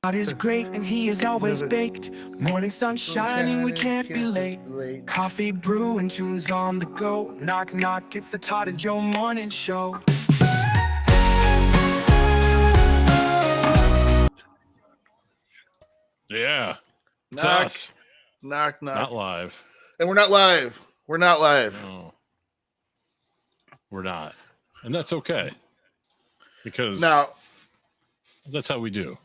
God is great and he is always baked. Morning sun shining, we can't be late. Coffee brewing, tunes on the go. Knock knock, it's the Todd and Joe morning show. Yeah, it's Knock, us. knock, knock. Not live. And we're not live. We're not live. No, we're not, and that's okay because Now, that's how we do.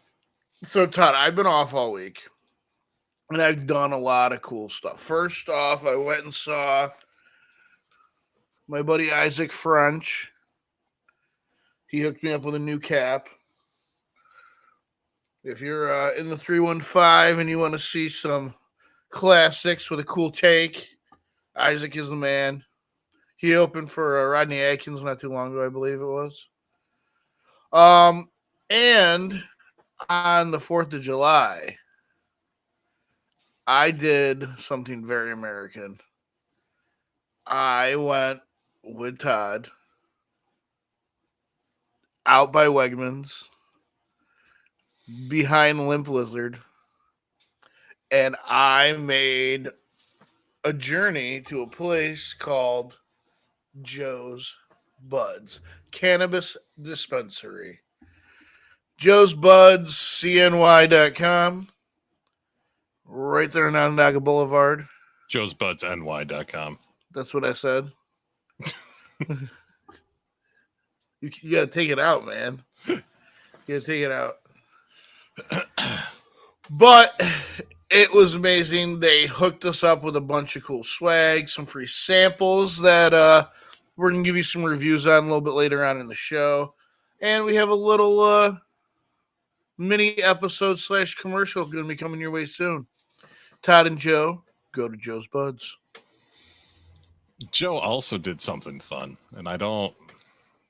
so Todd, I've been off all week, and I've done a lot of cool stuff. First off, I went and saw my buddy Isaac French. He hooked me up with a new cap. If you're in the 315 and you want to see some classics with a cool take, Isaac is the man. He opened for Rodney Atkins not too long ago, I believe it was. And on the 4th of July, I did something very American. I went with Todd out by Wegmans, behind Limp Lizard, and I made a journey to a place called Joe's Buds Cannabis Dispensary. Joe's Buds, CNY.com. Right there on Onondaga Boulevard. Joe'sBudsNY.com. That's what I said. You got to take it out, man. You got to take it out. But it was amazing. They hooked us up with a bunch of cool swag, some free samples that we're going to give you some reviews on a little bit later on in the show. And we have a little mini episode / commercial going to be coming your way soon. Todd and Joe, go to Joe's Buds. Joe also did something fun, and I don't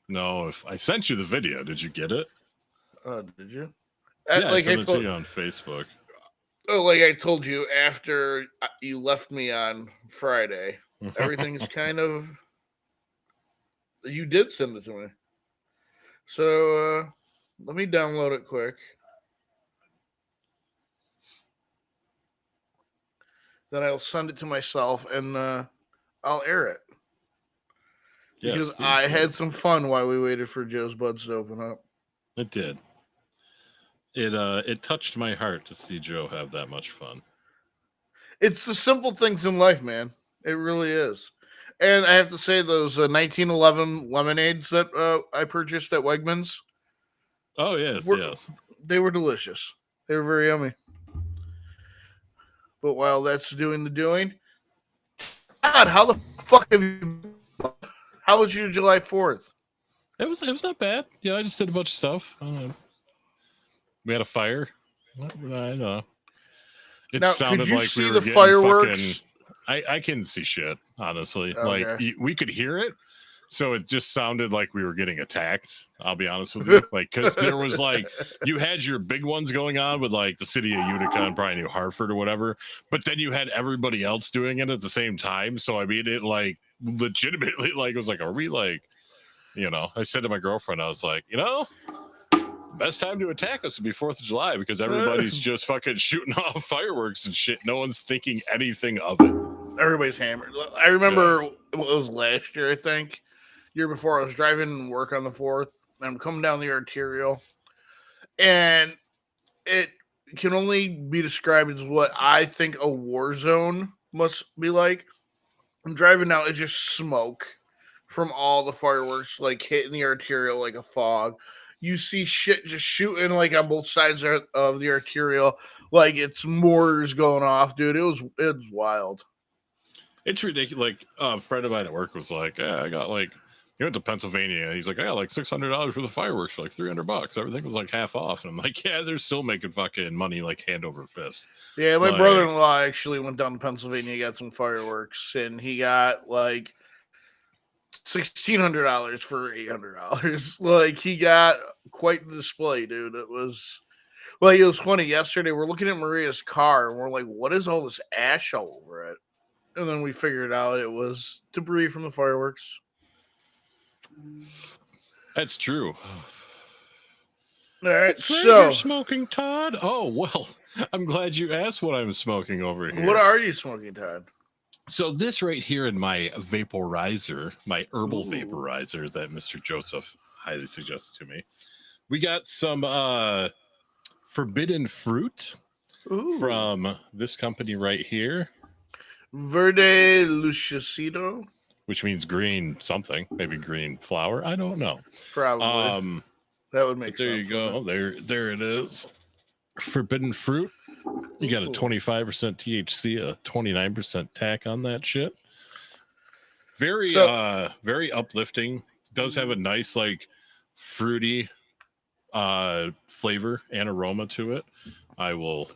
know if I sent you the video. Did you get it? Did you? Yeah, I sent it to you on Facebook. Oh, like I told you, after you left me on Friday, everything's kind of... You did send it to me. So, let me download it quick. Then I'll send it to myself, and I'll air it. Yes, because I had some fun while we waited for Joe's Buds to open up. It did. It touched my heart to see Joe have that much fun. It's the simple things in life, man. It really is. And I have to say, those 1911 lemonades that I purchased at Wegmans. Oh, yes. They were delicious. They were very yummy. But while that's doing the doing, God, how the fuck have you... How was your July 4th? It was not bad. Yeah, I just did a bunch of stuff. We had a fire. I don't know. It now, sounded could you like see we were the getting fireworks? I couldn't see shit, honestly. Okay. Like we could hear it, so it just sounded like we were getting attacked. I'll be honest with you, like because there was like you had your big ones going on with like the city of Utica and probably New Hartford or whatever, but then you had everybody else doing it at the same time. So I mean, it like legitimately like it was like, are we like, you know? I said to my girlfriend, I was like, you know, best time to attack us would be 4th of July because everybody's just fucking shooting off fireworks and shit. No one's thinking anything of it. Everybody's hammered. I remember it was last year, I think. Year before, I was driving work on the 4th, and I'm coming down the arterial, and it can only be described as what I think a war zone must be like. I'm driving now, it's just smoke from all the fireworks, like hitting the arterial like a fog. You see shit just shooting like on both sides of the arterial, like it's mortars going off, dude. It was wild. It's ridiculous. Like a friend of mine at work was like, "Yeah, I got like." He went to Pennsylvania. He's like, I got like $600 for the fireworks for like $300. Everything was like half off. And I'm like, yeah, they're still making fucking money like hand over fist. Yeah, my brother-in-law actually went down to Pennsylvania, got some fireworks, and he got like $1,600 for $800. Like he got quite the display, dude. It was funny. Yesterday we're looking at Maria's car and we're like, what is all this ash all over it? And then we figured out it was debris from the fireworks. That's true. All right, Fred, so you're smoking, Todd? Oh, well, I'm glad you asked what I'm smoking over here. what are you smoking, Todd? So this right here in my vaporizer, my herbal Ooh. vaporizer that Mr. Joseph highly suggested to me, we got some forbidden fruit Ooh. from this company right here, Verde Lucido, which means green something, maybe green flower. I don't know. probably. That would make But there sense. you go. There it is. Forbidden fruit. You got a 25% THC, a 29% tack on that shit. Very very uplifting. Does have a nice like fruity flavor and aroma to it. I will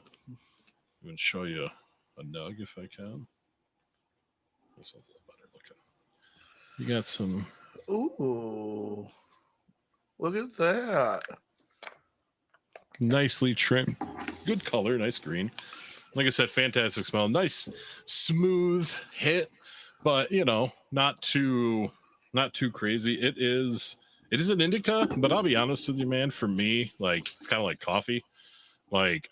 even show you a nug if I can. This one's a little better looking. You got some. Ooh, look at that. Nicely trimmed. Good color, nice green. Like I said, fantastic smell. Nice smooth hit, but you know, not too crazy. It is an indica, but I'll be honest with you, man, for me, like it's kind of like coffee. Like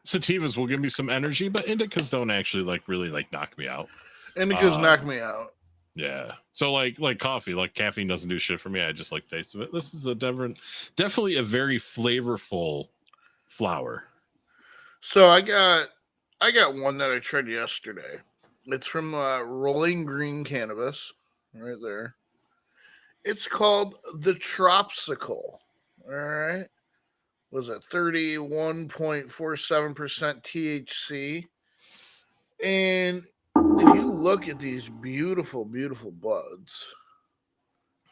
sativas will give me some energy, but indicas don't actually like really like knock me out. Indicas knock me out. Yeah. So like coffee, like caffeine doesn't do shit for me. I just like the taste of it. This is definitely a very flavorful flower. So I got one that I tried yesterday. It's from Rolling Green Cannabis, right there. It's called the Tropsical. All right. Was it 31.47% THC? And if you look at these beautiful, beautiful buds,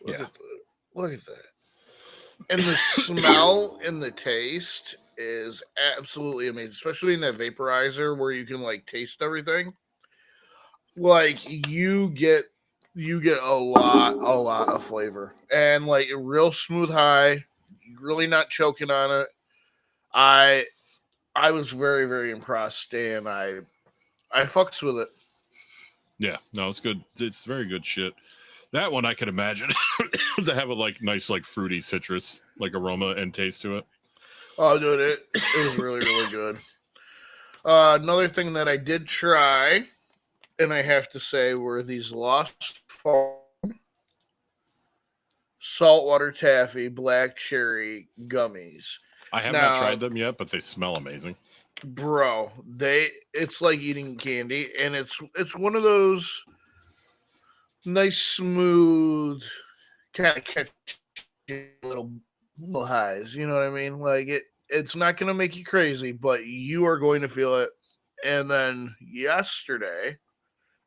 look at that. And the smell and the taste is absolutely amazing, especially in that vaporizer where you can like taste everything. Like you get a lot of flavor and like a real smooth high, really not choking on it. I was very, very impressed and I fucks with it. Yeah, no, it's good. It's very good shit. That one I can imagine to have a like nice like fruity citrus like aroma and taste to it. Oh, dude, it was really, really good. Another thing that I did try, and I have to say, were these Lost Farm saltwater taffy black cherry gummies. I have not tried them yet, but they smell amazing. Bro, it's like eating candy, and it's one of those nice, smooth, kind of catchy little highs. You know what I mean? Like it's not going to make you crazy, but you are going to feel it. And then yesterday,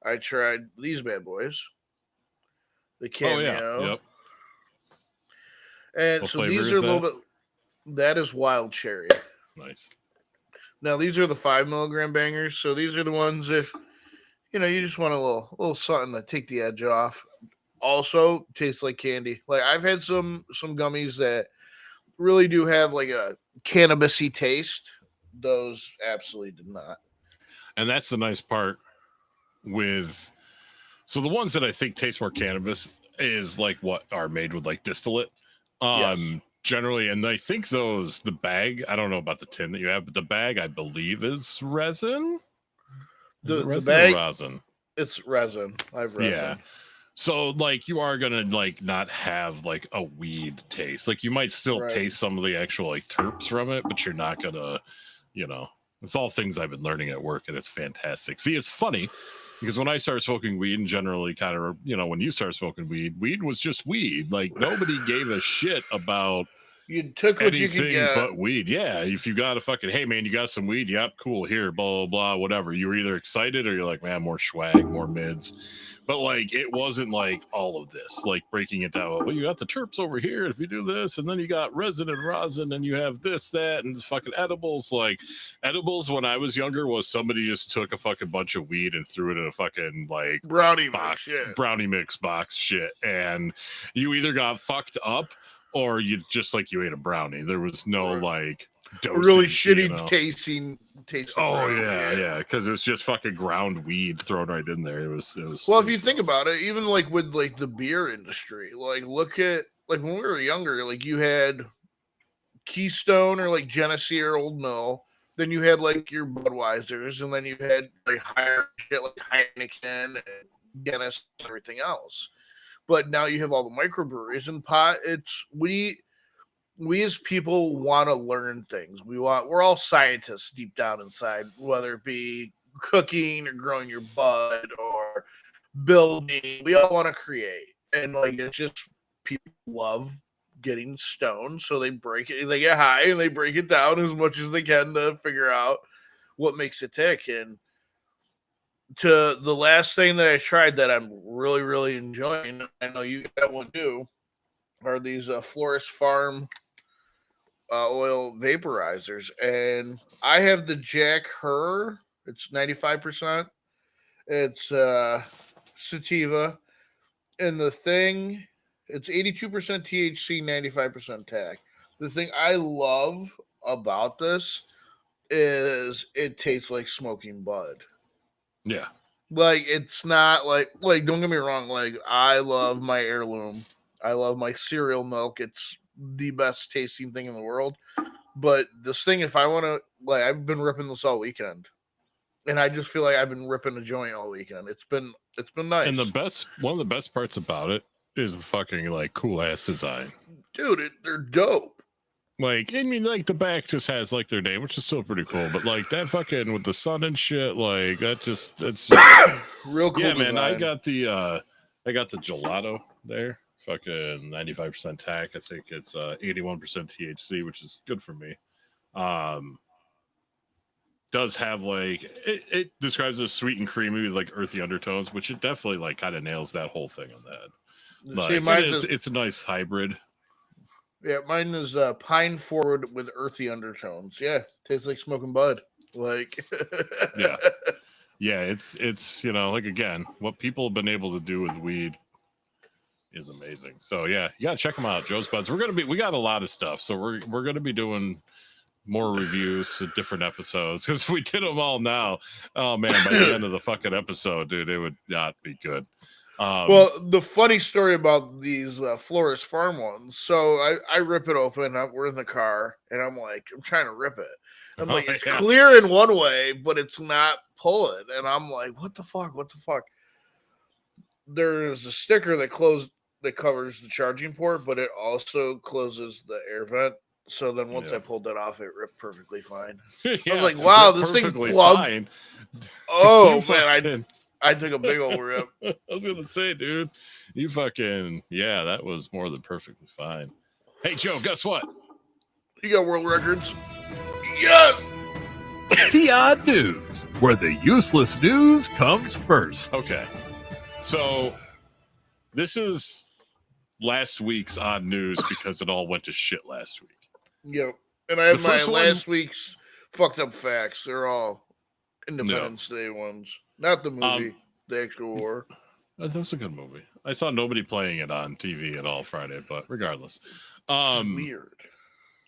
I tried these bad boys, the Cameo. Oh yeah, yep. And what so these are a little bit. That is wild cherry. Nice. Now these are the 5 milligram bangers. So these are the ones if you know you just want a little something to take the edge off. Also tastes like candy. Like I've had some gummies that really do have like a cannabisy taste. Those absolutely did not. And that's the nice part with. So the ones that I think taste more cannabis is like what are made with like distillate. Yes. Generally, and I think the bag, I don't know about the tin that you have, but the bag I believe is resin. The resin bag, or rosin? It's resin. I've resin. Yeah. So like you are gonna like not have like a weed taste. Like you might still taste some of the actual like terps from it, but you're not gonna, you know, it's all things I've been learning at work and it's fantastic. See, it's funny because when I started smoking weed and generally kind of, you know, when you start smoking weed was just weed. Like nobody gave a shit about you took what you could get. But weed. Yeah. If you got a fucking, hey man, you got some weed. Yep. Cool. Here, blah, blah, blah, whatever. You were either excited or you're like, man, more swag, more mids. But like, it wasn't like all of this, like breaking it down. Well, you got the terps over here. If you do this, and then you got resin and rosin, and you have this, that, and fucking edibles. Like edibles when I was younger was somebody just took a fucking bunch of weed and threw it in a fucking like brownie mix box shit. And you either got fucked up or you just like you ate a brownie. There was no like dosage, really shitty you know? tasting. Oh yeah, because it was just fucking ground weed thrown right in there. It was. Well, if you think about it, even like with like the beer industry, like look at like when we were younger, like you had Keystone or like Genesee or Old Mill. Then you had like your Budweisers, and then you had like higher shit like Heineken and Guinness and everything else. But now you have all the microbreweries and pot. It's we as people want to learn things. We're all scientists deep down inside, whether it be cooking or growing your bud or building. We all want to create, and like it's just people love getting stoned, so they get high and they break it down as much as they can to figure out what makes it tick. And to the last thing that I tried that I'm really, really enjoying, I know you got one too, are these Florist Farm oil vaporizers. And I have the Jack Her. It's 95%. It's sativa. And the thing, it's 82% THC, 95% TAC. The thing I love about this is it tastes like smoking bud. Yeah. Like, it's not like don't get me wrong, like, I love my heirloom. I love my cereal milk. It's the best tasting thing in the world. But this thing, if I want to, like, I've been ripping this all weekend. And I just feel like I've been ripping a joint all weekend. It's been nice. And one of the best parts about it is the fucking like cool ass design. Dude, they're dope. Like, I mean, like the back just has like their name, which is still pretty cool. But like that fucking with the sun and shit, like that's just real cool. Yeah, design. man. I got the gelato there. Fucking 95% TAC. I think it's 81% THC, which is good for me. Does have like it describes as sweet and creamy with like earthy undertones, which it definitely like kind of nails that whole thing on that. Like, it's a nice hybrid. Yeah, mine is pine forward with earthy undertones. Yeah, tastes like smoking bud. Like, yeah, it's like again, what people have been able to do with weed is amazing. So yeah, you gotta check them out, Joe's Buds. We got a lot of stuff, so we're gonna be doing more reviews of different episodes because we did them all now. Oh man, by the end of the fucking episode, dude, it would not be good. Well, the funny story about these Florist Farm ones. So I rip it open. We're in the car, and I'm trying to rip it. I'm like, it's clear in one way, but it's not pulling. And I'm like, what the fuck? What the fuck? There's a sticker that covers the charging port, but it also closes the air vent. So then once I pulled that off, it ripped perfectly fine. I was like, wow, this thing's plugged. Fine. Oh, man, I took a big old rip. I was going to say, dude, you fucking, that was more than perfectly fine. Hey, Joe, guess what? You got world records? Yes! TI News, where the useless news comes first. Okay. So this is last week's odd news because it all went to shit last week. Yep. And I have my last week's fucked up facts. They're all Independence Day ones. Not the movie, the actual war. That was a good movie. I saw nobody playing it on TV at all Friday, but regardless. Weird.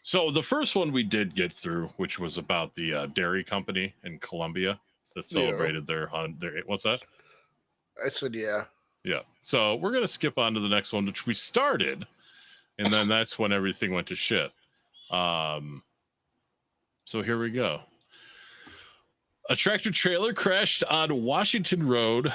So the first one we did get through, which was about the dairy company in Colombia that celebrated their what's that? I said, yeah. Yeah. So we're going to skip on to the next one, which we started, and then that's when everything went to shit. So here we go. A tractor trailer crashed on a Washington road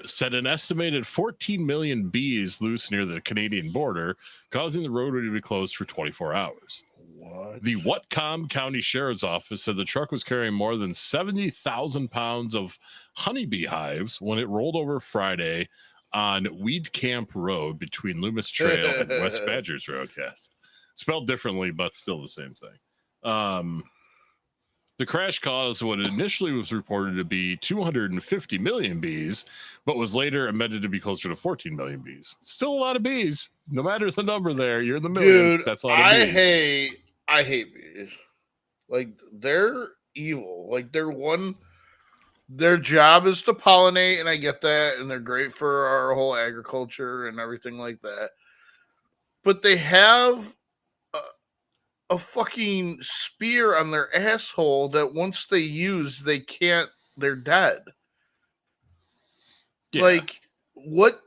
set an estimated 14 million bees loose near the Canadian border, causing the roadway to be closed for 24 hours. What? The Whatcom County Sheriff's Office said the truck was carrying more than 70,000 pounds of honeybee hives when it rolled over Friday on Weed Camp Road between Loomis Trail and West Badgers Road. Yes. Spelled differently, but still the same thing. The crash caused what initially was reported to be 250 million bees, but was later amended to be closer to 14 million bees. Still a lot of bees. No matter the number there, you're in the millions. Dude, that's a lot of bees. I hate bees. Like, they're evil. Like, their job is to pollinate, and I get that, and they're great for our whole agriculture and everything like that. But they have a fucking spear on their asshole that once they use, they're dead. Yeah. Like, what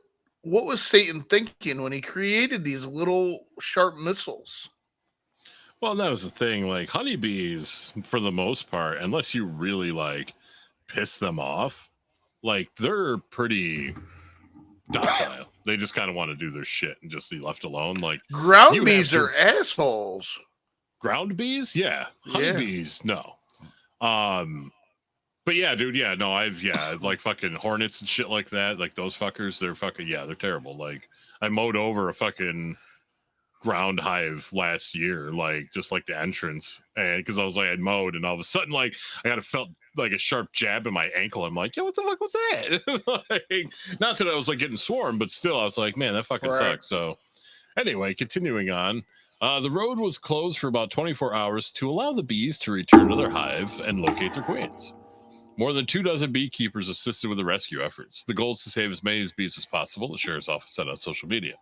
what was Satan thinking when he created these little sharp missiles? Well, that was the thing. Like honeybees, for the most part, unless you really like piss them off, like they're pretty docile. They just kind of want to do their shit and just be left alone. Like Ground bees are assholes. Ground bees, yeah. Honeybees, no. But yeah, dude, yeah, no, like fucking hornets and shit like that. Like those fuckers, they're fucking, yeah, they're terrible. Like I mowed over a fucking ground hive last year, like just like the entrance, and because I was like, I'd mowed, and all of a sudden, like I felt like a sharp jab in my ankle. I'm like, yeah, what the fuck was that? Like, not that I was like getting swarmed, but still, I was like, man, that fucking sucks. So anyway, continuing on. The road was closed for about 24 hours to allow the bees to return to their hive and locate their queens. More than 24 beekeepers assisted with the rescue efforts. The goal is to save as many bees as possible, the sheriff's office said on social media.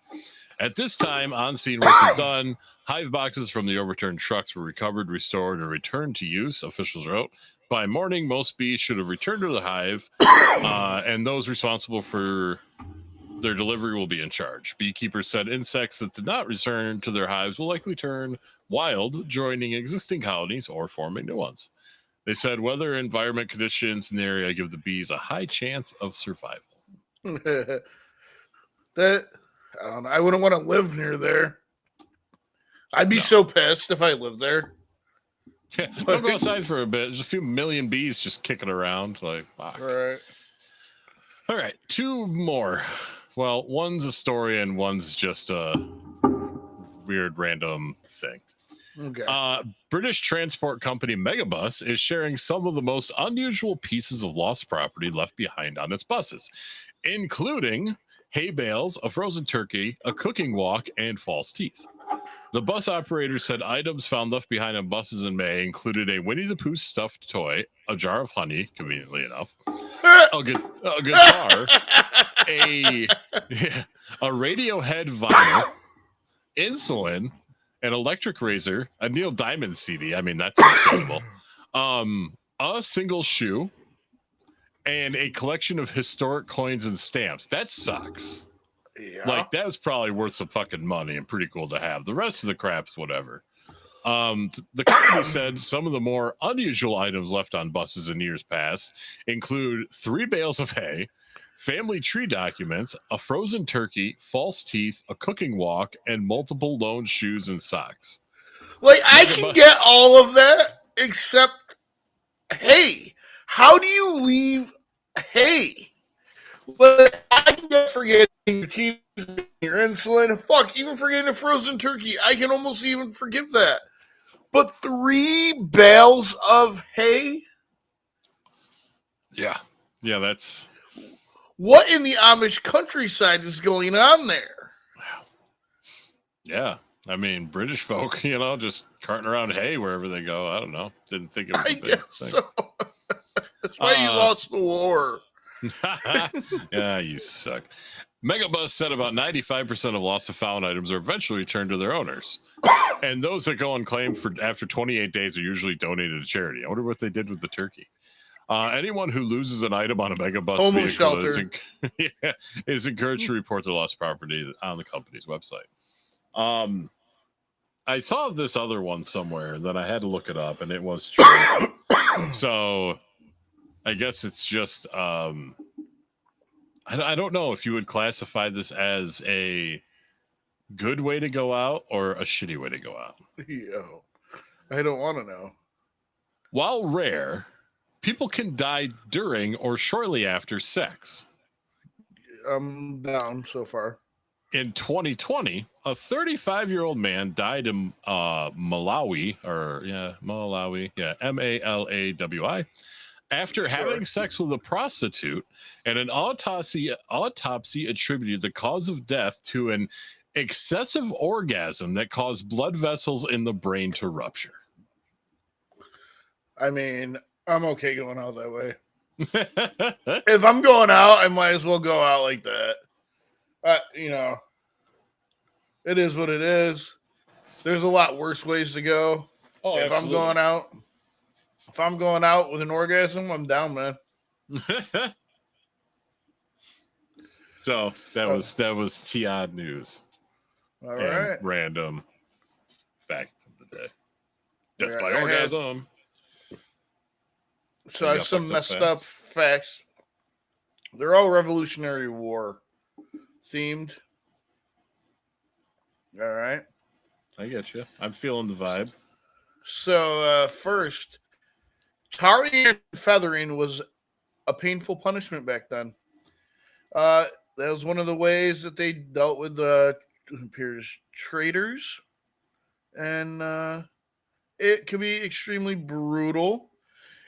At this time, on-scene work is done. Hive boxes from the overturned trucks were recovered, restored, and returned to use, officials wrote. By morning, most bees should have returned to the hive, and those responsible for their delivery will be in charge. Beekeepers said insects that did not return to their hives will likely turn wild, joining existing colonies or forming new ones. They said weather and environment conditions in the area give the bees a high chance of survival. That I don't know. I wouldn't want to live near there. I'd be so pissed if I lived there. Yeah, don't go outside for a bit. There's a few million bees just kicking around. Like, fuck. Right. All right, two more. Well, one's a story and one's just a weird random thing. Okay. British transport company Megabus is sharing some of the most unusual pieces of lost property left behind on its buses, including hay bales, a frozen turkey, a cooking wok, and false teeth. The bus operator said items found left behind on buses in May included a Winnie the Pooh stuffed toy, a jar of honey, conveniently enough, a guitar, a Radiohead vinyl, insulin, an electric razor, a Neil Diamond CD. I mean, that's understandable. A single shoe, and a collection of historic coins and stamps. That sucks. Yeah. Like, that was probably worth some fucking money and pretty cool to have. The rest of the crap's whatever. The company said some of the more unusual items left on buses in years past include 3 bales of hay, family tree documents, a frozen turkey, false teeth, a cooking wok, and multiple loaned shoes and socks. Like, I can get all of that, except hay. How do you leave hay? But I can get forgetting your teeth, your insulin. Fuck, even forgetting a frozen turkey. I can almost even forgive that. But 3 bales of hay? Yeah. Yeah, that's... What in the Amish countryside is going on there? Yeah. I mean, British folk, just carting around hay wherever they go. I don't know. Didn't think it was a big thing. So. That's why you lost the war. Yeah, you suck. Megabus said about 95% of lost and found items are eventually returned to their owners. And those that go unclaimed after 28 days are usually donated to charity. I wonder what they did with the turkey. Anyone who loses an item on a Megabus vehicle is encouraged to report their lost property on the company's website. I saw this other one somewhere, and then I had to look it up, and it was true. So I guess it's just I don't know if you would classify this as a good way to go out or a shitty way to go out. Yo, I don't want to know. While rare, people can die during or shortly after sex. I'm down so far. In 2020, a 35-year-old man died in Malawi, Malawi, after having sex with a prostitute, and an autopsy attributed the cause of death to an excessive orgasm that caused blood vessels in the brain to rupture. I mean, I'm okay going out that way. If I'm going out, I might as well go out like that. It is what it is. There's a lot worse ways to go. Oh, if absolutely. I'm going out with an orgasm, I'm down, man. So that was Todd news. All and right. Random fact of the day. Death by I had- orgasm. So You I have got some fucked messed up up facts. They're all Revolutionary War themed. All right. I get you. I'm feeling the vibe. So first, tarring and feathering was a painful punishment back then. That was one of the ways that they dealt with traitors, and it could be extremely brutal.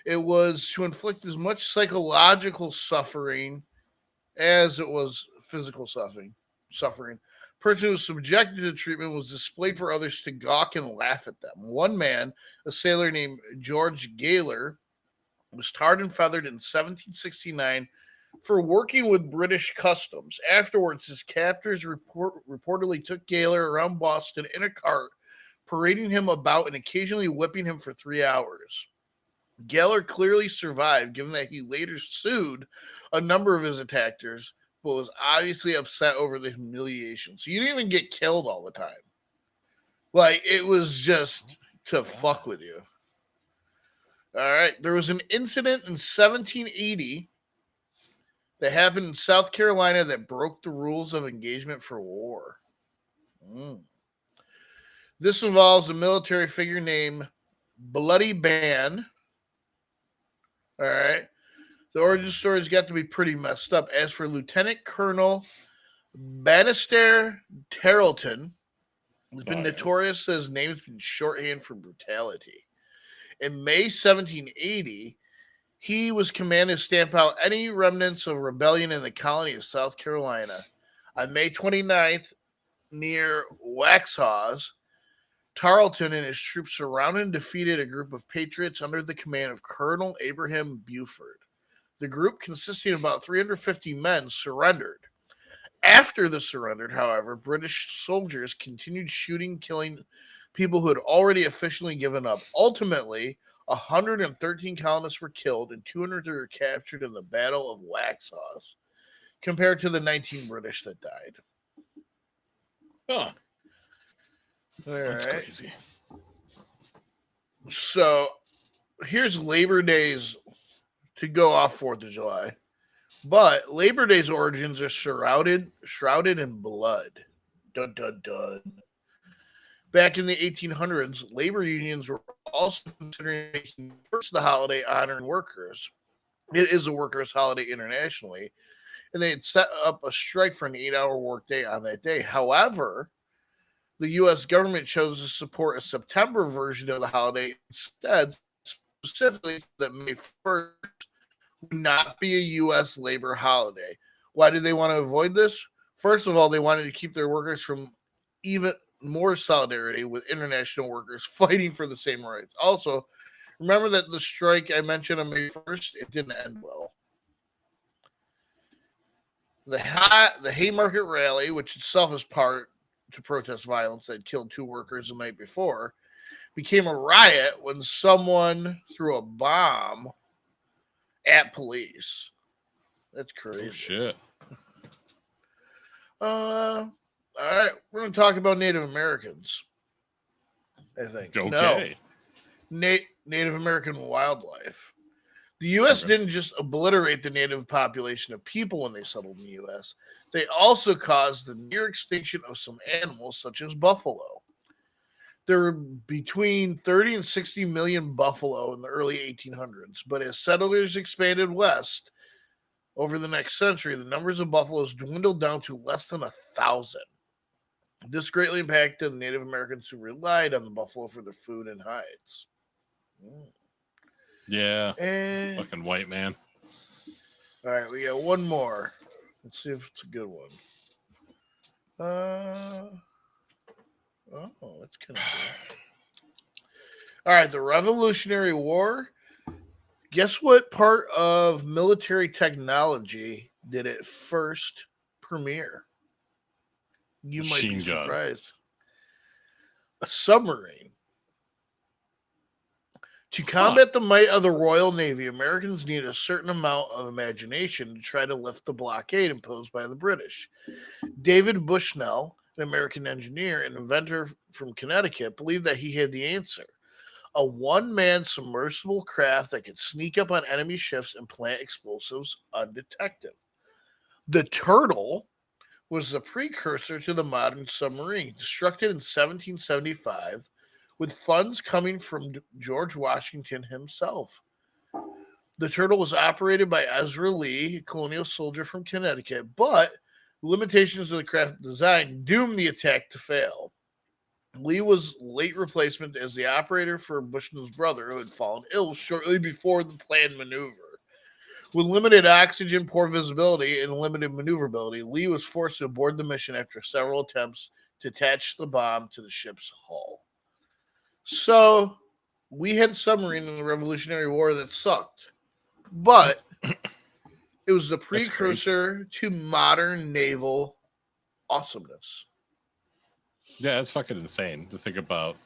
It was to inflict as much psychological suffering as it was physical suffering. Person who was subjected to treatment was displayed for others to gawk and laugh at them. One man, a sailor named George Gaylor, was tarred and feathered in 1769 for working with British customs. Afterwards, his captors reportedly took Gaylor around Boston in a cart, parading him about and occasionally whipping him for 3 hours. Gaylor clearly survived, given that he later sued a number of his attackers, but was obviously upset over the humiliation. So you didn't even get killed all the time. Like, it was just to fuck with you. All right. There was an incident in 1780 that happened in South Carolina that broke the rules of engagement for war. This involves a military figure named Bloody Ban. All right. The origin story's got to be pretty messed up. As for Lieutenant Colonel Bannister Tarleton, has been notorious as his name has been shorthand for brutality. In May 1780, he was commanded to stamp out any remnants of rebellion in the colony of South Carolina. On May 29th, near Waxhaws, Tarleton and his troops surrounded and defeated a group of patriots under the command of Colonel Abraham Buford. The group, consisting of about 350 men, surrendered. After the surrender, however, British soldiers continued shooting, killing people who had already officially given up. Ultimately, 113 colonists were killed and 200 were captured in the Battle of Waxhaws, compared to the 19 British that died. Huh. That's crazy. So, here's Labor Day's to go off 4th of July. But Labor Day's origins are shrouded in blood. Dun, dun, dun. Back in the 1800s, labor unions were also considering making first the holiday honoring workers. It is a workers' holiday internationally, and they had set up a strike for an 8-hour workday on that day. However, the U.S. government chose to support a September version of the holiday instead, specifically that May 1st would not be a U.S. labor holiday. Why did they want to avoid this? First of all, they wanted to keep their workers from even more solidarity with international workers fighting for the same rights. Also, remember that the strike I mentioned on May 1st, it didn't end well. The Haymarket Rally, which itself is part to protest violence that killed 2 workers the night before, became a riot when someone threw a bomb at police. That's crazy. Oh, shit. All right, we're going to talk about Native Americans, I think. Okay. No, Native American wildlife. The U.S. didn't just obliterate the native population of people when they settled in the U.S. They also caused the near extinction of some animals, such as buffalo. There were between 30 and 60 million buffalo in the early 1800s, but as settlers expanded west over the next century, the numbers of buffaloes dwindled down to less than 1,000. This greatly impacted the Native Americans who relied on the buffalo for their food and hides. Yeah. And Fucking white man. all right, we got one more. Let's see if it's a good one. That's kind of cool. All right, the Revolutionary War. Guess what part of military technology did it first premiere? You might be Machine gun. surprised. A submarine. To combat the might of the Royal Navy, Americans need a certain amount of imagination to try to lift the blockade imposed by the British. David Bushnell, an American engineer and inventor from Connecticut, believed that he had the answer. A one-man submersible craft that could sneak up on enemy ships and plant explosives undetected. The Turtle was the precursor to the modern submarine, constructed in 1775 with funds coming from George Washington himself. The Turtle was operated by Ezra Lee, a colonial soldier from Connecticut, but limitations of the craft design doomed the attack to fail. Lee was late replacement as the operator for Bushnell's brother, who had fallen ill shortly before the planned maneuver. With limited oxygen, poor visibility, and limited maneuverability, Lee was forced to abort the mission after several attempts to attach the bomb to the ship's hull. So, we had a submarine in the Revolutionary War that sucked, but it was the precursor to modern naval awesomeness. Yeah, it's fucking insane to think about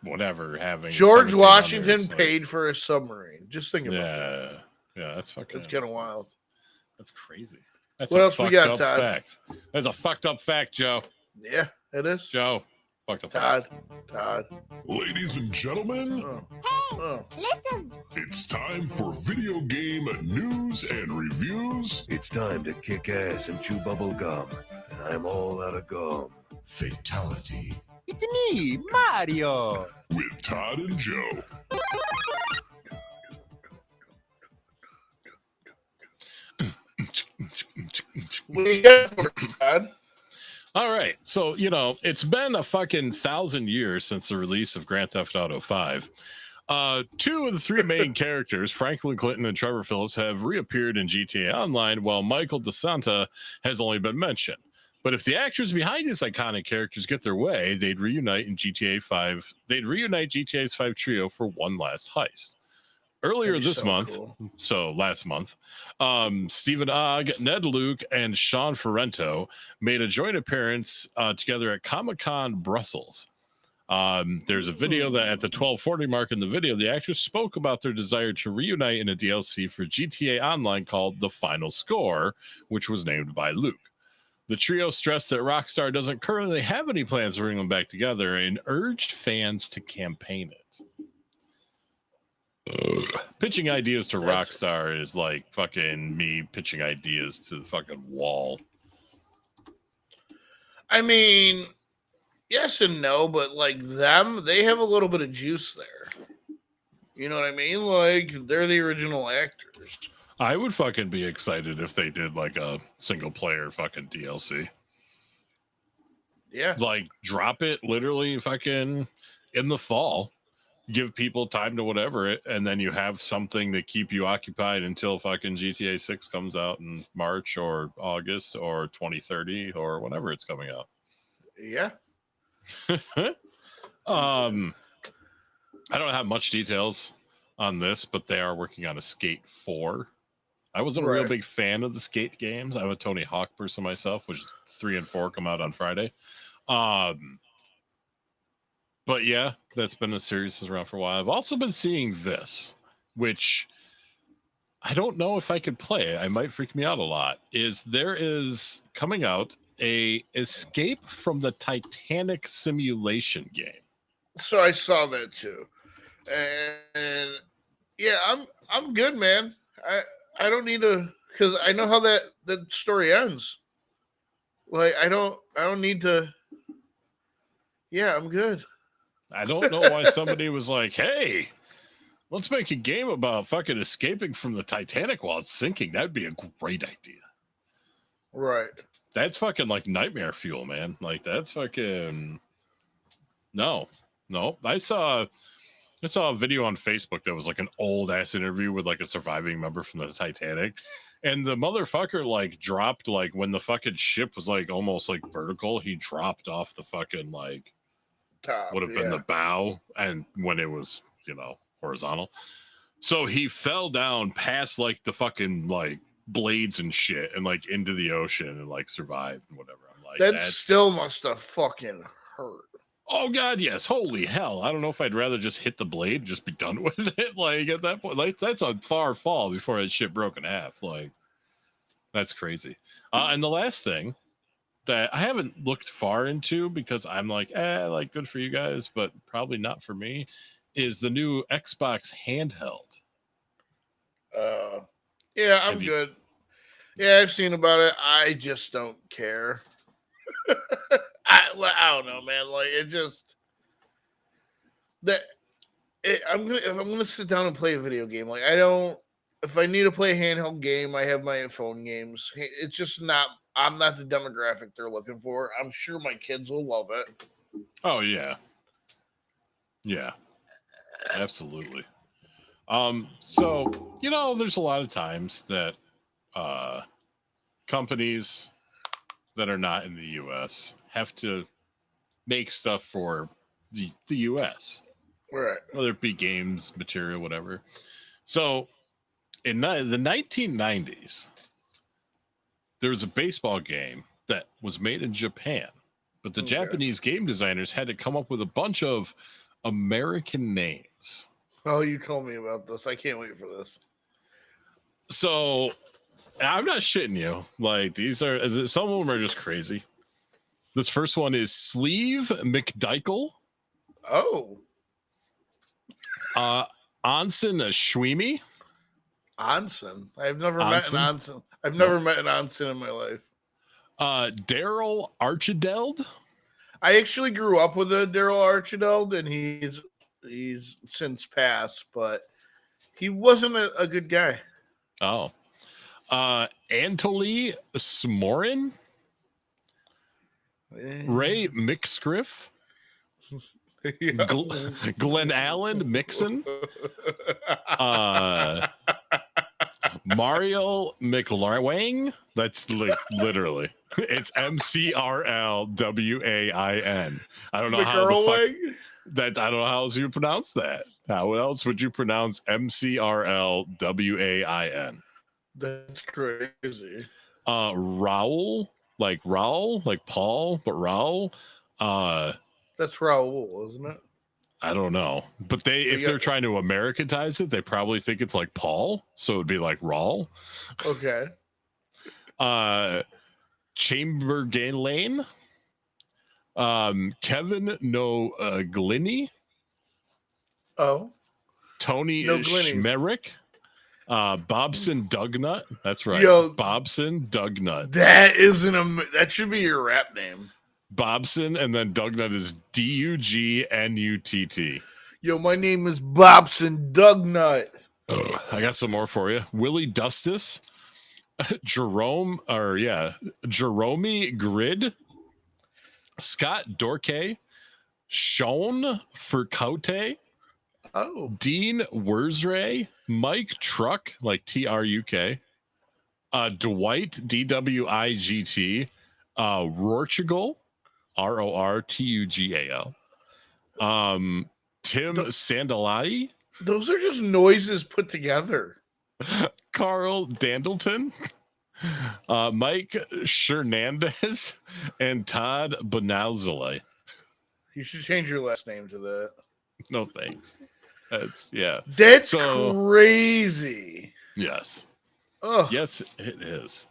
whatever having. George Washington paid for a submarine. Just think about that. Yeah, that's fucking. It's kind of wild. That's crazy. That's what a else we got, Todd? Fact. That's a fucked up fact, Joe. Yeah, it is. Joe, fucked up Todd. fact. Todd. Ladies and gentlemen, Listen. it's time for video game news and reviews. It's time to kick ass and chew bubble gum. And I'm all out of gum. Fatality. It's me, Mario. With Todd and Joe. What do you got for us, Todd? All right. So, it's been a fucking 1,000 years since the release of Grand Theft Auto 5. Two of the three main characters, Franklin Clinton and Trevor Phillips, have reappeared in GTA Online, while Michael DeSanta has only been mentioned. But if the actors behind these iconic characters get their way, they'd reunite in GTA 5. They'd reunite GTA's 5 trio for one last heist. Earlier this month, so last month, Stephen Ogg, Ned Luke, and Sean Ferrento made a joint appearance together at Comic-Con Brussels. There's a video that at the 12:40 mark in the video, the actors spoke about their desire to reunite in a DLC for GTA Online called The Final Score, which was named by Luke. The trio stressed that Rockstar doesn't currently have any plans to bring them back together and urged fans to campaign it. Pitching ideas to Rockstar is like fucking me pitching ideas to the fucking wall. I mean, yes and no, but like they have a little bit of juice there. You know what I mean? Like, they're the original actors. I would fucking be excited if they did like a single player fucking DLC. Yeah. Like, drop it literally fucking in the fall. Give people time to whatever it, and then you have something to keep you occupied until fucking GTA 6 comes out in March or August or 2030 or whenever it's coming out. Yeah. I don't have much details on this, but they are working on a Skate 4. I wasn't a real big fan of the Skate games. I'm a Tony Hawk person myself, which 3 and 4 come out on Friday. But yeah, that's been a series that's around for a while. I've also been seeing this, which I don't know if I could play. I might freak me out a lot. There is coming out a Escape from the Titanic simulation game. So I saw that too, and yeah, I'm good, man. I don't need to, because I know how that story ends. Like, I don't need to. Yeah, I'm good. I don't know why somebody was like, hey, let's make a game about fucking escaping from the Titanic while it's sinking. That'd be a great idea. Right. That's fucking like nightmare fuel, man. Like, that's fucking no. I saw a video on Facebook that was like an old ass interview with like a surviving member from the Titanic. And the motherfucker like dropped, like when the fucking ship was like almost like vertical, he dropped off the fucking like top, would have been the bow, and when it was, horizontal. So he fell down past like the fucking like blades and shit and like into the ocean and like survived and whatever. I'm like, that still must have fucking hurt. Oh God, yes. Holy hell. I don't know if I'd rather just hit the blade and just be done with it. Like at that point, like that's a far fall before that shit broke in half. Like that's crazy. And the last thing that I haven't looked far into because I'm like, like good for you guys, but probably not for me, is the new Xbox handheld. Yeah, I'm Have you- good. Yeah, I've seen about it. I just don't care. I don't know, man. Like it just that if I'm gonna sit down and play a video game, like I don't. If I need to play a handheld game, I have my phone games. It's just not. I'm not the demographic they're looking for. I'm sure my kids will love it. Oh yeah. Yeah. Absolutely. So there's a lot of times that companies that are not in the US have to make stuff for the US, Right. whether it be games, material, whatever. So in the 1990s, there was a baseball game that was made in Japan, but the Okay. Japanese game designers had to come up with a bunch of American names. Oh, you told me about this. I can't wait for this. So I'm not shitting you. Like some of them are just crazy. This first one is Sleeve McDykel. Oh, Onsen Schweemy. Onsen. I've never met an Onsen. I've never met an Onsen in my life. Daryl Archideld. I actually grew up with a Daryl Archideld, and he's since passed, but he wasn't a good guy. Oh. Anatoly Smorin. Ray Mixgriff. Glenn Allen Mixon. Mario McLarwang. That's literally. It's McRlWain. I don't know how the fuck that. I don't know how else you pronounce that. How else would you pronounce McRlWain? That's crazy. Raul, like Paul, but Raul. That's Raul, isn't it? I don't know, but if they're trying to Americanize it, they probably think it's like Paul, so it'd be like Raul. Okay. Chambergain Lane. Kevin Glinny. Oh. Tony No Glinnies. Schmerick. Bobson Dugnut. That's right. Yo, Bobson Dugnut. That that should be your rap name. Bobson, and then Dugnut is Dugnutt. Yo, my name is Bobson Dugnut. I got some more for you. Willie Dustis. Jerome Grid. Scott Dorkay. Sean Furcote. Oh. Dean Wurzray. Mike Truck, like Truk. Dwight Dwigt. Rortugal. Rortugal. Tim Sandalai. Those are just noises put together. Carl Dandleton. Mike Hernandez. And Todd Bonalzale. You should change your last name to that. No thanks. That's crazy. Yes. Oh yes, it is.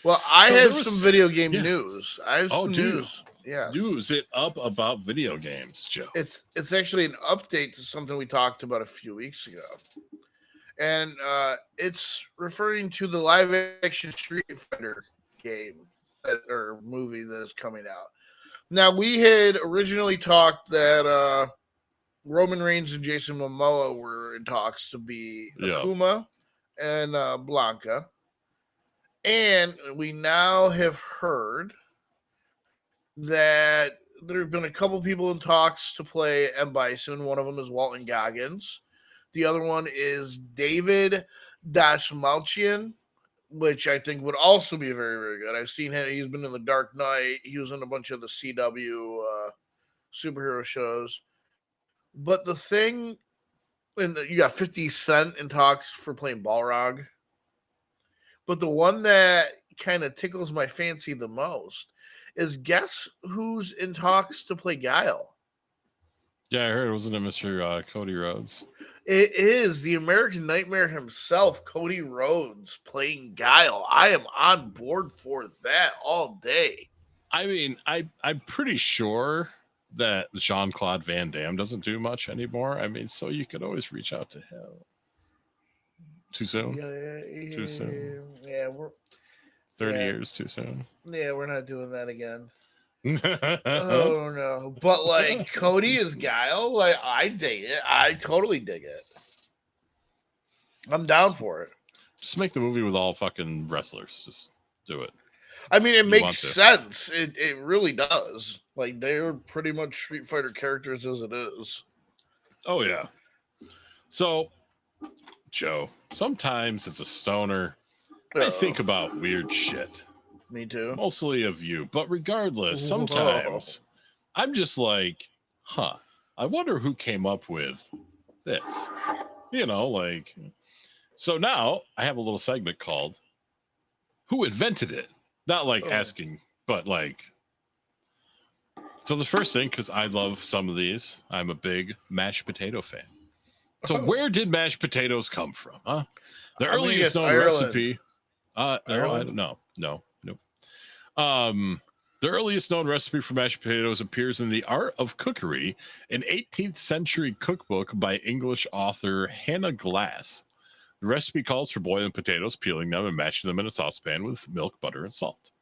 Well, I have some video game news. I have some news. Yeah, news it up about video games, Joe. It's actually an update to something we talked about a few weeks ago, and it's referring to the live action Street Fighter game or movie that is coming out. Now, we had originally talked that Roman Reigns and Jason Momoa were in talks to be Akuma and Blanca. And we now have heard that there have been a couple people in talks to play M. Bison. One of them is Walton Goggins. The other one is David Dastmalchian, which I think would also be very, very good. I've seen him. He's been in The Dark Knight. He was in a bunch of the CW superhero shows. But the thing, you got 50 Cent in talks for playing Balrog. But the one that kind of tickles my fancy the most is guess who's in talks to play Guile? Yeah, I heard. Wasn't it Mr. Cody Rhodes? It is the American Nightmare himself, Cody Rhodes, playing Guile. I am on board for that all day. I mean, I'm pretty sure that Jean-Claude Van Damme doesn't do much anymore. I mean, so you could always reach out to him. Too soon? Yeah, Too soon. Yeah, we're 30 years too soon. Yeah, we're not doing that again. Oh no. But like Cody is Guile, like I dig it. I totally dig it. I'm down for it. Just make the movie with all fucking wrestlers. Just do it. I mean, it You makes want to. sense. It really does. Like they're pretty much Street Fighter characters as it is. Oh yeah. So, Joe, sometimes as a stoner, I think about weird shit. Me too. Mostly of you, but regardless, sometimes I'm just like, huh, I wonder who came up with this. You know, like, so now I have a little segment called Who Invented It? Not like asking, but like, so the first thing, because I love some of these, I'm a big mashed potato fan. So where did mashed potatoes come from, huh? The earliest known recipe. I don't know. No. The earliest known recipe for mashed potatoes appears in The Art of Cookery, an 18th century cookbook by English author Hannah Glass. The recipe calls for boiling potatoes, peeling them, and mashing them in a saucepan with milk, butter, and salt.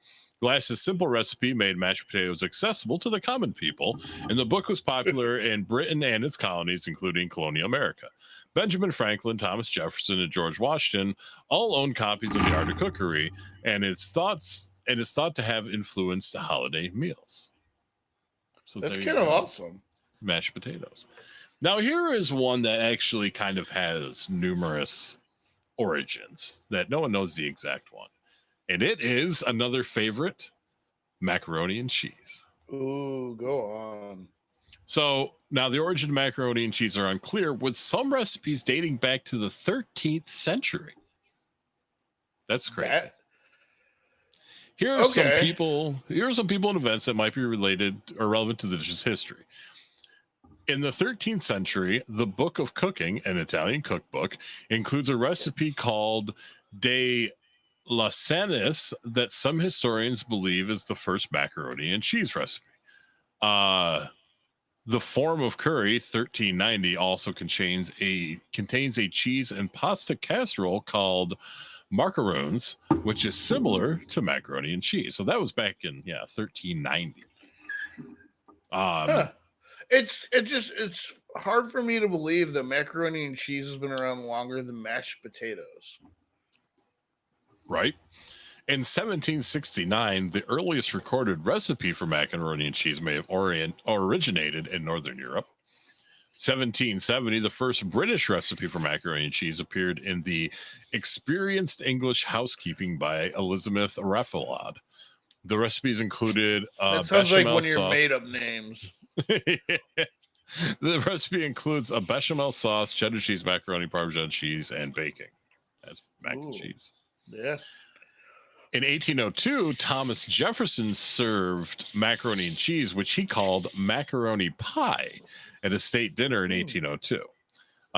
Glass's simple recipe made mashed potatoes accessible to the common people, and the book was popular in Britain and its colonies, including colonial America. Benjamin Franklin, Thomas Jefferson, and George Washington all owned copies of The Art of Cookery, and it's thought to have influenced holiday meals. So that's kind of awesome. Mashed potatoes. Now, here is one that actually kind of has numerous origins that no one knows the exact one. And it is another favorite, macaroni and cheese. Ooh, go on. So now the origin of macaroni and cheese are unclear, with some recipes dating back to the 13th century. That's crazy. Here are some people and events that might be related or relevant to the dish's history. In the 13th century, the Book of Cooking, an Italian cookbook, includes a recipe called De Lasanis that some historians believe is the first macaroni and cheese recipe. The Form of Curry, 1390, also contains a cheese and pasta casserole called macaroons, which is similar to macaroni and cheese. So that was back in 1390. It's hard for me to believe that macaroni and cheese has been around longer than mashed potatoes. Right. In 1769, the earliest recorded recipe for macaroni and cheese may have originated in Northern Europe. 1770, the first British recipe for macaroni and cheese appeared in the Experienced English Housekeeping by Elizabeth Raffalad. The recipes included that sounds like one of your sauce. made-up names. The recipe includes a bechamel sauce, cheddar cheese, macaroni, Parmesan cheese, and baking. That's mac and cheese. Yeah. In 1802, Thomas Jefferson served macaroni and cheese, which he called macaroni pie, at a state dinner in 1802.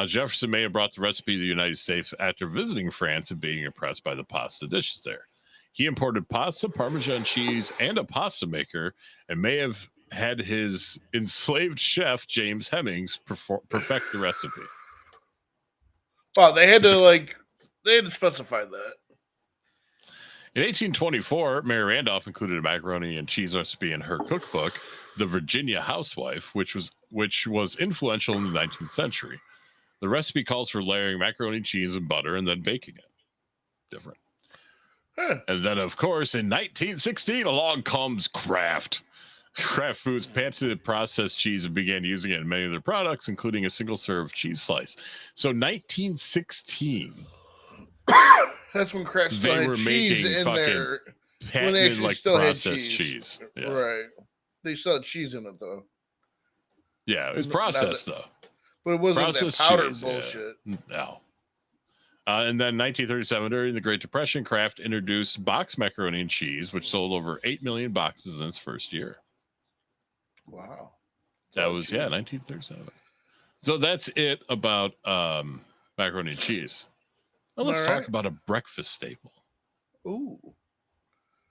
Jefferson may have brought the recipe to the United States after visiting France and being impressed by the pasta dishes there. He imported pasta, Parmesan cheese, and a pasta maker, and may have had his enslaved chef, James Hemmings, perfect the recipe. Wow, they had to specify that. In 1824, Mary Randolph included a macaroni and cheese recipe in her cookbook, The Virginia Housewife, which was influential in the 19th century. The recipe calls for layering macaroni, cheese, and butter and then baking it. Different. And then, of course, in 1916, along comes Kraft. Kraft Foods patented processed cheese and began using it in many of their products, including a single-serve cheese slice. So 1916... That's when Kraft still had cheese in there. When they actually still had cheese. Yeah. Right. They still had cheese in it, though. Yeah, it was processed, though. But it wasn't processed that powdered cheese, bullshit. Yeah. No. And then 1937, during the Great Depression, Kraft introduced boxed macaroni and cheese, which sold over 8 million boxes in its first year. Wow. That was 1937. So that's it about macaroni and cheese. Now let's talk about a breakfast staple. Ooh.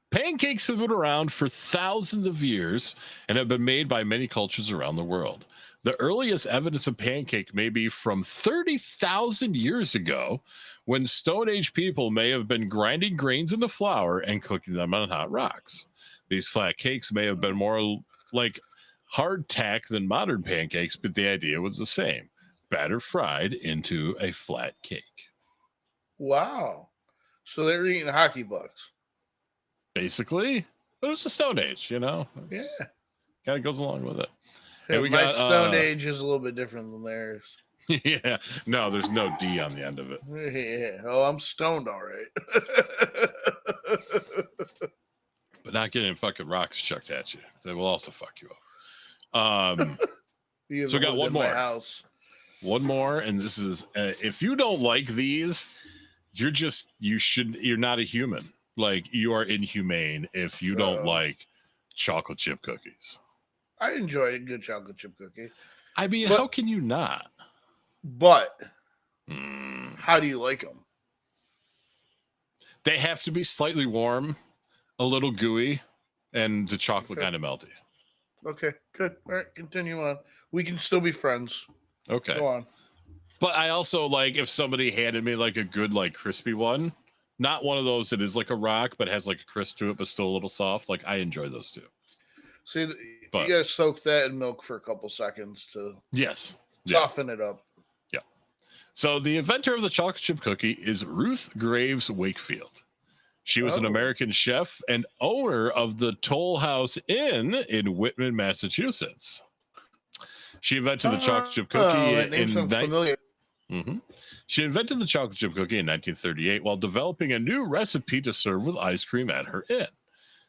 Pancakes have been around for thousands of years and have been made by many cultures around the world. The earliest evidence of pancake may be from 30,000 years ago, when Stone Age people may have been grinding grains into flour and cooking them on hot rocks. These flat cakes may have been more like hardtack than modern pancakes, but the idea was the same. Batter fried into a flat cake. Wow. So they were eating hockey pucks. Basically, but it's the Stone Age, you know? Yeah. Kind of goes along with it. Yeah, we my got, Stone Age is a little bit different than theirs. Yeah. No, there's no D on the end of it. Yeah. Oh, I'm stoned all right. But not getting fucking rocks chucked at you. They will also fuck you up. So we got one more. House. One more, and this is if you don't like these, you're not a human. Like, you are inhumane if you don't like chocolate chip cookies. I enjoy a good chocolate chip cookie. I mean, how can you not? But how do you like them? They have to be slightly warm, a little gooey, and the chocolate kind of melty. Okay, good. All right, continue on. We can still be friends. Okay. Go on. But I also like if somebody handed me like a good, like crispy one, not one of those that is like a rock, but has like a crisp to it, but still a little soft. Like, I enjoy those too. See, you gotta soak that in milk for a couple seconds to soften it up. Yeah. So the inventor of the chocolate chip cookie is Ruth Graves Wakefield. She was an American chef and owner of the Toll House Inn in Whitman, Massachusetts. She invented the chocolate chip cookie She invented the chocolate chip cookie in 1938 while developing a new recipe to serve with ice cream at her inn.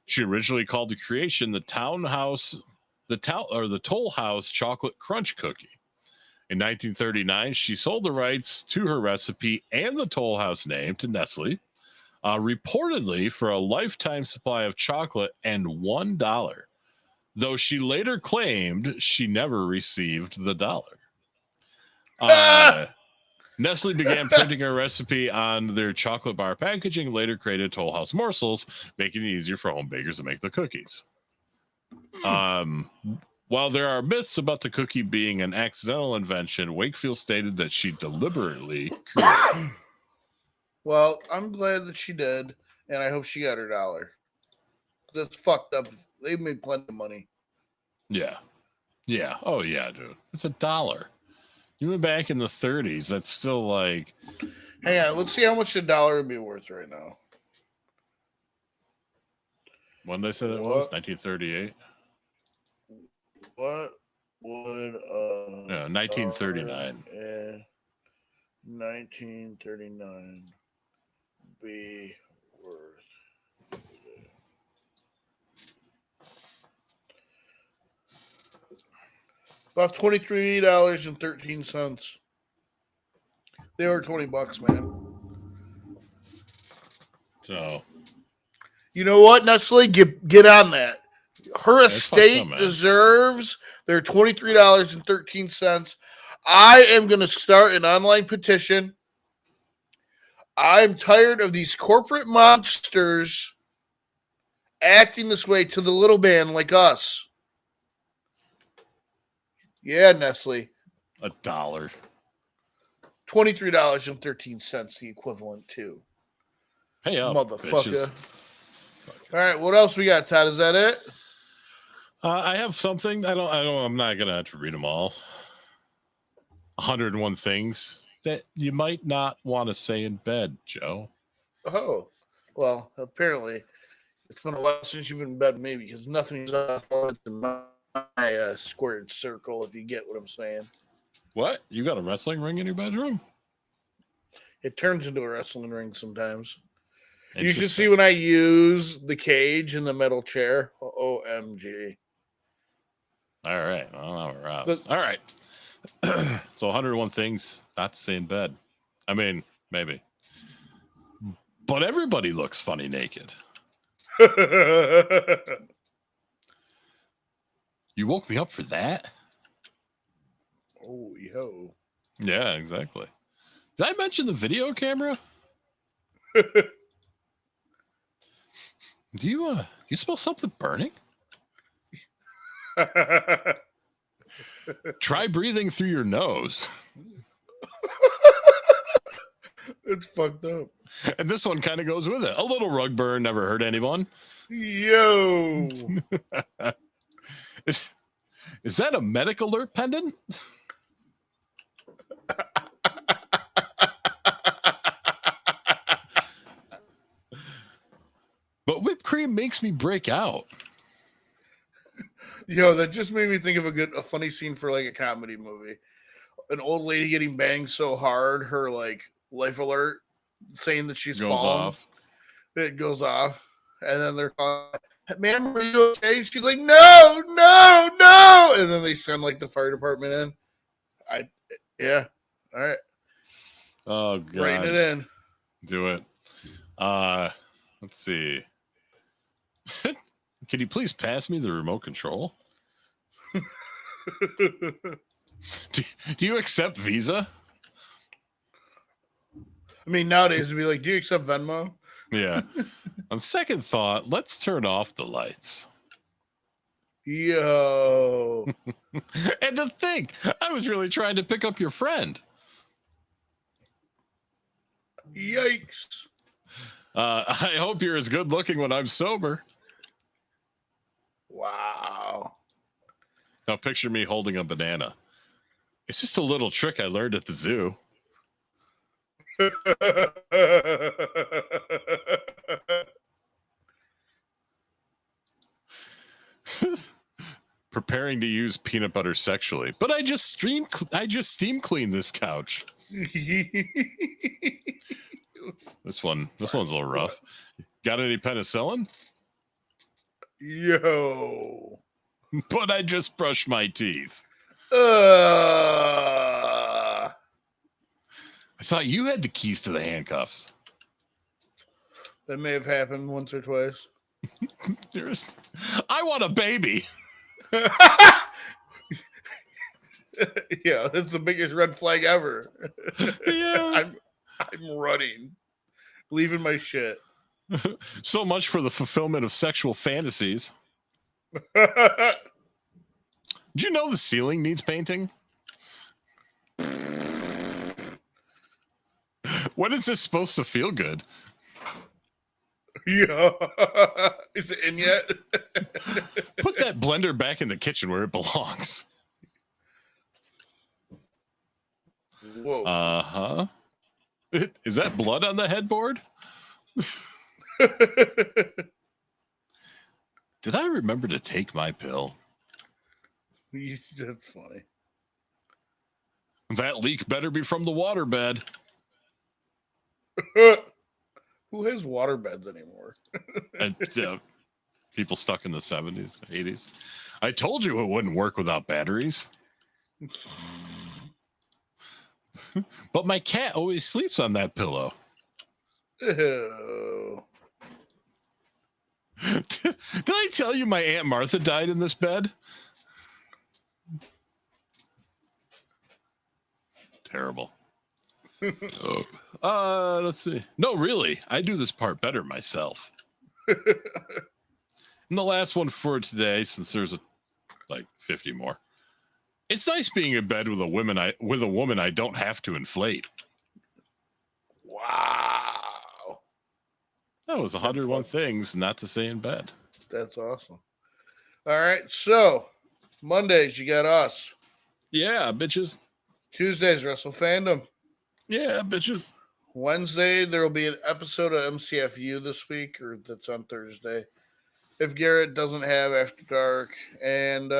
She originally called the creation the Toll House Chocolate Crunch Cookie. In 1939, she sold the rights to her recipe and the Toll House name to Nestle, reportedly for a lifetime supply of chocolate and $1. Though she later claimed she never received the dollar. Nestle began printing her recipe on their chocolate bar packaging, later created Toll House morsels, making it easier for home bakers to make the cookies. While there are myths about the cookie being an accidental invention, Wakefield stated that she deliberately created it. Well, I'm glad that she did, and I hope she got her dollar. That's fucked up. They made plenty of money. Yeah. Yeah. Oh, yeah, dude. It's $1. You went back in the 30s. That's still like... Hang on. Let's see how much $1 would be worth right now. When did I say that was? 1938? What would... 1939. 1939 be worth? About $23.13. They were $20, man. So, you know what, Nestle? Get on that. Her estate deserves their $23.13. I am going to start an online petition. I'm tired of these corporate monsters acting this way to the little man like us. Yeah, Nestle. $1. $23.13, the equivalent to. Pay up, motherfucker. Bitches. All right, what else we got, Todd? Is that it? I have something. I'm not gonna have to read them all. 101 things that you might not want to say in bed, Joe. Oh, well, apparently it's been a while since you've been in bed with me because nothing's off in my squared circle, if you get what I'm saying. What? You got a wrestling ring in your bedroom? It turns into a wrestling ring sometimes. You should see when I use the cage in the metal chair. OMG. All right. Well, all right. So 101 things not to say in bed. I mean, maybe. But everybody looks funny naked. You woke me up for that? Oh, yo. Yeah, exactly. Did I mention the video camera? Do you smell something burning? Try breathing through your nose. It's fucked up. And this one kind of goes with it. A little rug burn never hurt anyone. Yo. Is that a medic alert pendant? But whipped cream makes me break out. Yo, that just made me think of a funny scene for like a comedy movie. An old lady getting banged so hard, her like life alert saying that she's Goes fallen. off. It goes off, and then they're calling, "Ma'am, are you okay?" She's like, "No, no, no!" And then they send like the fire department in. Yeah, all right. Oh god, Writing it in. Do it. Let's see. Can you please pass me the remote control? Do you accept Visa? I mean, nowadays it'd be like, "Do you accept Venmo?" Yeah. On second thought, let's turn off the lights. Yo. And to think, I was really trying to pick up your friend. Yikes. I hope you're as good looking when I'm sober. Wow. Now picture me holding a banana. It's just a little trick I learned at the zoo. Preparing to use peanut butter sexually, but I just steam clean this couch. This one's a little rough. Got any penicillin? Yo. But I just brushed my teeth. Uh, I thought you had the keys to the handcuffs. that may have happened once or twice. I want a baby. Yeah, that's the biggest red flag ever. Yeah. I'm running, leaving my shit. So much for the fulfillment of sexual fantasies. Did you know the ceiling needs painting? When is this supposed to feel good? Yeah. Is it in yet? Put that blender back in the kitchen where it belongs. Whoa. Uh-huh. Is that blood on the headboard? Did I remember to take my pill? That's funny. That leak better be from the waterbed. Who has water beds anymore? And, people stuck in the 70s, 80s. I told you it wouldn't work without batteries. But my cat always sleeps on that pillow. Ew. Did I tell you my Aunt Martha died in this bed? Terrible. Let's see. No, really, I do this part better myself. And the last one for today, since there's like 50 more. It's nice being in bed with a woman I don't have to inflate. Wow. That was 101 things not to say in bed. That's awesome. All right, so Mondays you got us. Yeah, bitches. Tuesdays Wrestle Fandom. Yeah, bitches. Wednesday there will be an episode of MCFU this week, or that's on Thursday. If Garrett doesn't have After Dark, and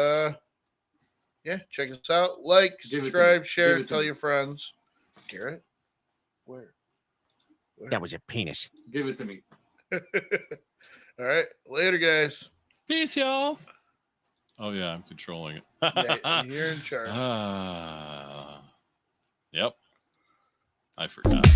yeah, check us out. Like, subscribe, share, tell your friends. Garrett, where? That was a penis. Give it to me. All right, later, guys. Peace, y'all. Oh yeah, I'm controlling it. Yeah, you're in charge. Yep. I forgot.